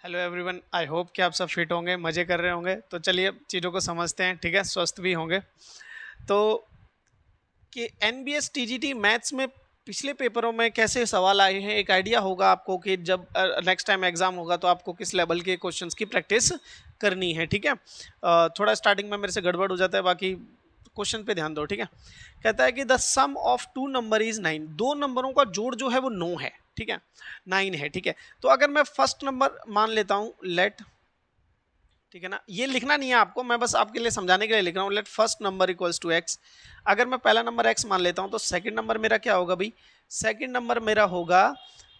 Hello everyone, I hope कि आप सब फिट होंगे, मज़े कर रहे होंगे। तो चलिए चीज़ों को समझते हैं, ठीक है, स्वस्थ भी होंगे। तो कि एनबीएस टीजीटी मैथ्स में पिछले पेपरों में कैसे सवाल आए हैं, एक आइडिया होगा आपको कि जब नेक्स्ट टाइम एग्जाम होगा तो आपको किस लेवल के क्वेश्चंस की प्रैक्टिस करनी है, ठीक है। थोड़ा स्टार्टिंग में मेरे से गड़बड़ हो जाता है, बाकी क्वेश्चन पे ध्यान दो, ठीक है। कहता है कि the sum of two number is 9। दो नंबरों का जोड़ जो है वो 9 है, ठीक है, 9 है, ठीक है। तो अगर मैं फर्स्ट नंबर मान लेता हूं, लेट, ठीक है ना, ये लिखना नहीं है आपको, मैं बस आपके लिए समझाने के लिए लिख रहा हूँ। Let first number equals to x. अगर मैं पहला नंबर एक्स मान लेता हूँ तो सेकंड नंबर मेरा क्या होगा भाई? सेकंड नंबर मेरा होगा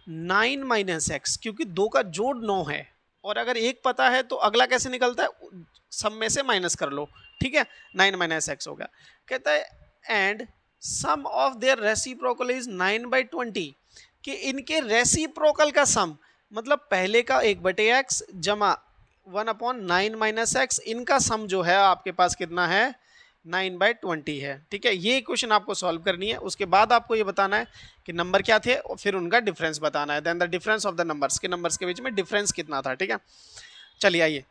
9 माइनस एक्स, क्योंकि दो का जोड़ 9 है और अगर एक पता है तो अगला कैसे निकलता है, सब में से माइनस कर लो, ठीक है। 9 माइनस एक्स हो गया। कहता है and sum of their reciprocal is 9/20, कि इनके रेसिप्रोकल का सम मतलब पहले का 1/x जमा 1/9 माइनस एक्स, इनका सम जो है आपके पास कितना है? 9/20 है, ठीक है। ये क्वेश्चन आपको सॉल्व करनी है। उसके बाद आपको ये बताना है कि नंबर क्या थे और फिर उनका डिफरेंस बताना है। Then the difference of the numbers, के नंबर्स के बीच में डिफरेंस कितना था, ठीक है। चलिए आइए,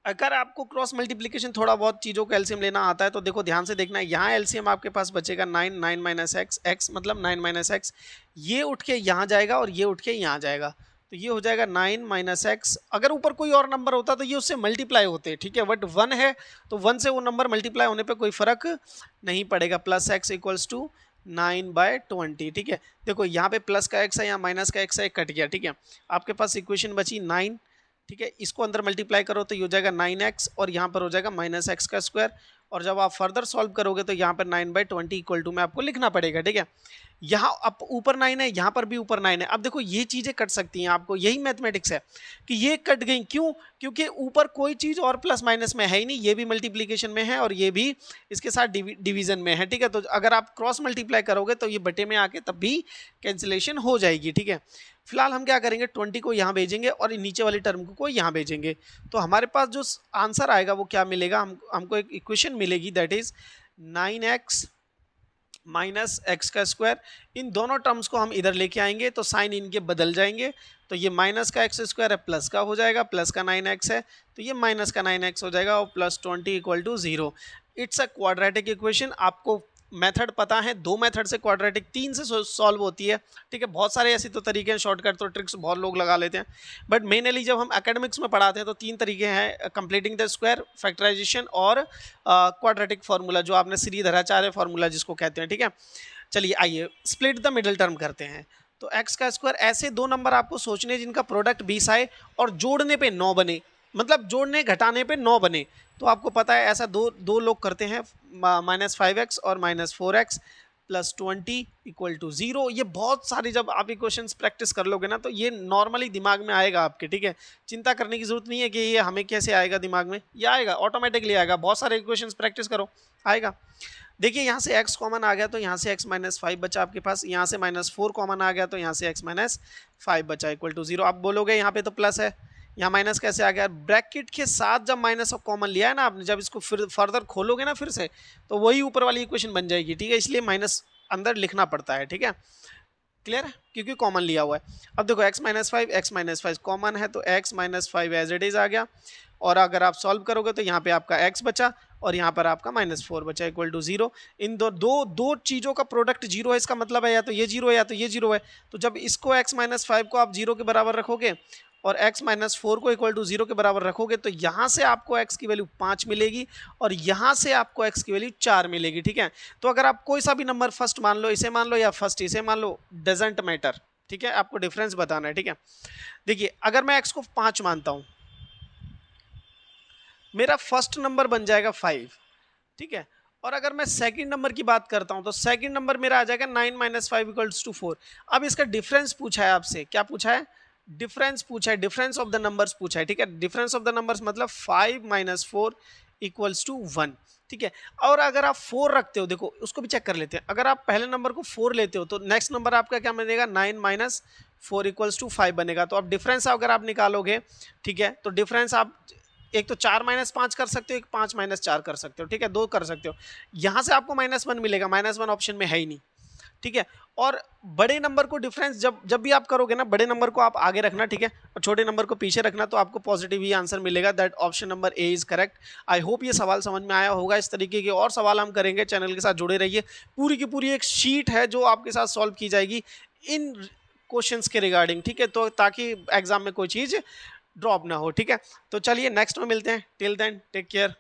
अगर आपको क्रॉस मल्टीप्लिकेशन थोड़ा बहुत चीज़ों को एलसीएम लेना आता है तो देखो ध्यान से देखना है। यहाँ एलसीएम आपके पास बचेगा 9 माइनस एक्स, एक्स मतलब 9 माइनस एक्स, ये उठ के यहाँ जाएगा और ये उठ के यहाँ जाएगा, तो ये हो जाएगा 9 माइनस एक्स। अगर ऊपर कोई और नंबर होता तो ये उससे मल्टीप्लाई होते, ठीक है, बट 1 है तो 1 से वो नंबर मल्टीप्लाई होने पर कोई फर्क नहीं पड़ेगा। प्लस एक्स इक्वल्स टू 9/20, ठीक है। देखो यहाँ पे प्लस का एक्स है, यहाँ माइनस का एक्स है, कट गया, ठीक है। आपके पास इक्वेशन बची 9, ठीक है। इसको अंदर मल्टीप्लाई करो तो ये हो जाएगा 9x और यहाँ पर हो जाएगा माइनस एक्स का स्क्वायर। और जब आप फर्दर सॉल्व करोगे तो यहाँ पर 9/20 इक्वल टू में आपको लिखना पड़ेगा, ठीक है। यहाँ अब ऊपर 9 है, यहाँ पर भी ऊपर 9 है। अब देखो ये चीज़ें कट सकती हैं, आपको यही मैथमेटिक्स है कि ये कट गई, क्यों? क्योंकि ऊपर कोई चीज़ और प्लस माइनस में है ही नहीं, ये भी मल्टीप्लीकेशन में है और ये भी इसके साथ डिवीजन में है, ठीक है। तो अगर आप क्रॉस मल्टीप्लाई करोगे तो ये बटे में आके तब भी कैंसिलेशन हो जाएगी, ठीक है। फिलहाल हम क्या करेंगे, 20 को यहाँ भेजेंगे और नीचे वाली टर्म को यहाँ भेजेंगे, तो हमारे पास जो आंसर आएगा वो क्या मिलेगा? हमको एक इक्वेशन मिलेगी, that is 9x minus x का स्क्वायर। इन दोनों टर्म्स को हम इधर लेके आएंगे तो साइन इनके बदल जाएंगे, तो ये माइनस का एक्स स्क्वायर है प्लस का हो जाएगा, प्लस का 9x है तो ये माइनस का 9x हो जाएगा और plus 20 equal to 0। It's a quadratic equation. आपको मेथड पता है, दो मेथड से क्वाड्रेटिक, 3 से सॉल्व होती है, ठीक है। बहुत सारे ऐसे तो तरीके हैं, शॉर्टकट तो ट्रिक्स बहुत लोग लगा लेते हैं, बट मेनली जब हम एकेडमिक्स में पढ़ाते हैं तो 3 तरीके हैं, कंप्लीटिंग द स्क्वायर, फैक्टराइजेशन और क्वाड्रेटिक फार्मूला, जो आपने श्रीधराचार्य फार्मूला जिसको कहते हैं, ठीक है। चलिए आइए स्प्लिट द मिडल टर्म करते हैं। तो एक्स का स्क्वायर, ऐसे दो नंबर आपको सोचने जिनका प्रोडक्ट 20 आए और जोड़ने पे 9 बने, मतलब जोड़ने घटाने पे 9 बने। तो आपको पता है ऐसा दो लोग करते हैं, -5x और -4x प्लस 20 इक्वल टू 0। ये बहुत सारी जब आप इक्वेशंस प्रैक्टिस कर लोगे ना तो ये नॉर्मली दिमाग में आएगा आपके, ठीक है। चिंता करने की जरूरत नहीं है कि ये हमें कैसे आएगा दिमाग में, ये आएगा ऑटोमेटिकली आएगा। बहुत सारे इक्वेशंस प्रैक्टिस करो, आएगा। देखिए यहाँ से x कॉमन आ गया तो यहाँ से x -5 बचा आपके पास, यहाँ से -4 कॉमन आ गया तो यहाँ से x -5 बचा इक्वल टू 0। आप बोलोगे यहाँ पे तो प्लस है, यहाँ माइनस कैसे आ गया? ब्रैकेट के साथ जब माइनस ऑफ कॉमन लिया है ना आपने, जब इसको फिर फर्दर खोलोगे ना फिर से तो वही ऊपर वाली इक्वेशन बन जाएगी, ठीक है। इसलिए माइनस अंदर लिखना पड़ता है, ठीक है, क्लियर है, क्योंकि कॉमन लिया हुआ है। अब देखो x -5 कॉमन है तो x -5 एज इट इज आ गया, और अगर आप सॉल्व करोगे तो यहाँ पे आपका x बचा और यहाँ पर आपका -4 बचा इक्वल टू 0। इन दो चीज़ों का प्रोडक्ट 0 है, इसका मतलब है या तो ये 0 है या तो ये 0 है। तो जब इसको x -5 को आप 0 के बराबर रखोगे और x -4 को इक्वल टू 0 के बराबर रखोगे तो यहाँ से आपको x की वैल्यू 5 मिलेगी और यहाँ से आपको x की वैल्यू 4 मिलेगी, ठीक है। तो अगर आप कोई सा भी नंबर फर्स्ट मान लो, इसे मान लो या फर्स्ट इसे मान लो, डजेंट मैटर, ठीक है, आपको डिफरेंस बताना है, ठीक है। देखिए अगर मैं x को 5 मानता हूँ, मेरा फर्स्ट नंबर बन जाएगा 5, ठीक है। और अगर मैं सेकंड नंबर की बात करता हूं तो सेकंड नंबर मेरा आ जाएगा 9 - 5 इक्वल्स टू 4। अब इसका डिफरेंस पूछा है आपसे, क्या पूछा है? डिफरेंस पूछा है, डिफरेंस ऑफ द नंबर्स पूछा है, ठीक है। डिफरेंस ऑफ द नंबर्स मतलब 5 - 4 इक्वल्स टू 1, ठीक है। और अगर आप 4 रखते हो, देखो उसको भी चेक कर लेते हैं, अगर आप पहले नंबर को 4 लेते हो तो नेक्स्ट नंबर आपका क्या बनेगा? 9 - 4 इक्वल्स टू 5 बनेगा। तो अब डिफरेंस अगर आप निकालोगे, ठीक है, तो डिफरेंस आप एक तो 4 - 5 कर सकते हो, एक 5 - 4 कर सकते हो, ठीक है, 2 कर सकते हो। यहाँ से आपको -1 मिलेगा, -1 ऑप्शन में है ही नहीं, ठीक है। और बड़े नंबर को डिफरेंस जब भी आप करोगे ना, बड़े नंबर को आप आगे रखना, ठीक है, और छोटे नंबर को पीछे रखना, तो आपको पॉजिटिव ही आंसर मिलेगा। That option number A is correct. I hope ये सवाल समझ में आया होगा। इस तरीके के और सवाल हम करेंगे, चैनल के साथ जुड़े रहिए। पूरी की पूरी एक शीट है जो आपके साथ सॉल्व की जाएगी इन क्वेश्चंस के रिगार्डिंग, ठीक है, तो ताकि एग्जाम में कोई चीज ड्रॉप ना हो, ठीक है। तो चलिए नेक्स्ट में मिलते हैं। Till then take care.